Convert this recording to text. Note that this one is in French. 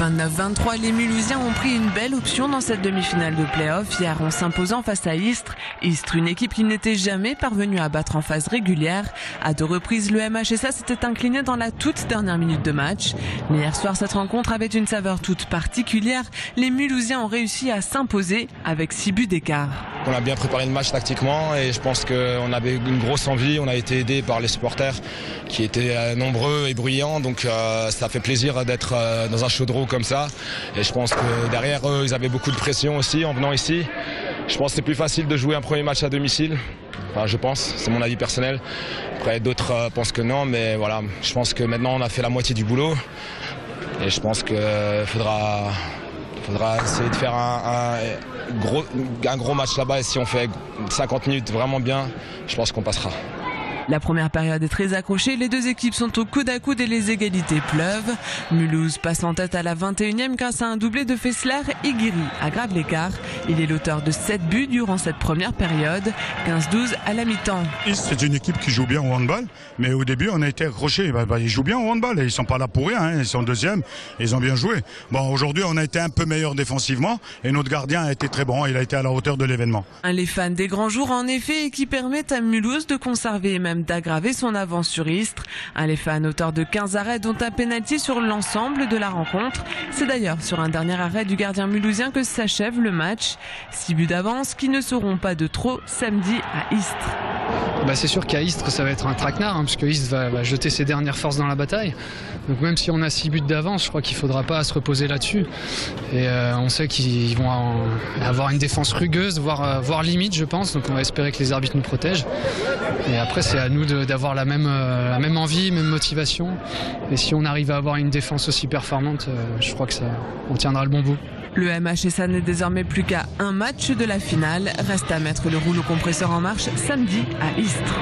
29-23, les Mulhousiens ont pris une belle option dans cette demi-finale de play-off hier en s'imposant face à Istres. Istres, une équipe qui n'était jamais parvenue à battre en phase régulière. À 2 reprises, le MHSA s'était incliné dans la toute dernière minute de match. Mais hier soir, cette rencontre avait une saveur toute particulière. Les Mulhousiens ont réussi à s'imposer avec 6 buts d'écart. On a bien préparé le match tactiquement et je pense qu'on avait une grosse envie. On a été aidé par les supporters qui étaient nombreux et bruyants. Donc ça fait plaisir d'être dans un chaudron comme ça. Et je pense que derrière eux, ils avaient beaucoup de pression aussi en venant ici. Je pense que c'est plus facile de jouer un premier match à domicile. Enfin, je pense, c'est mon avis personnel. Après, d'autres pensent que non, mais voilà, je pense que maintenant on a fait la moitié du boulot. Et je pense qu'il faudra essayer de faire un gros match là-bas. Et si on fait 50 minutes vraiment bien, je pense qu'on passera. La première période est très accrochée, les deux équipes sont au coude à coude et les égalités pleuvent. Mulhouse passe en tête à la 21e grâce à un doublé de Fessler et Guiri aggrave l'écart. Il est l'auteur de 7 buts durant cette première période, 15-12 à la mi-temps. C'est une équipe qui joue bien au handball, mais au début on a été accrochés. Ils jouent bien au handball et ils sont pas là pour rien, ils sont deuxième, ils ont bien joué. Bon, aujourd'hui on a été un peu meilleur défensivement et notre gardien a été très bon, il a été à la hauteur de l'événement. Les fans des grands jours en effet et qui permettent à Mulhouse de conserver et même d'aggraver son avance sur Istres. Les fans auteurs de 15 arrêts dont un pénalty sur l'ensemble de la rencontre. C'est d'ailleurs sur un dernier arrêt du gardien mulhousien que s'achève le match. 6 buts d'avance qui ne seront pas de trop samedi à Istres. C'est sûr qu'à Istres ça va être un traquenard puisque Istres va jeter ses dernières forces dans la bataille. Donc même si on a 6 buts d'avance, je crois qu'il ne faudra pas se reposer là-dessus. Et on sait qu'ils vont avoir une défense rugueuse, voire limite je pense. Donc on va espérer que les arbitres nous protègent. Et après c'est à nous d'avoir la même envie, même motivation. Et si on arrive à avoir une défense aussi performante, je crois que on tiendra le bon bout. Le MHSA n'est désormais plus qu'à un match de la finale. Reste à mettre le rouleau compresseur en marche samedi à Istres.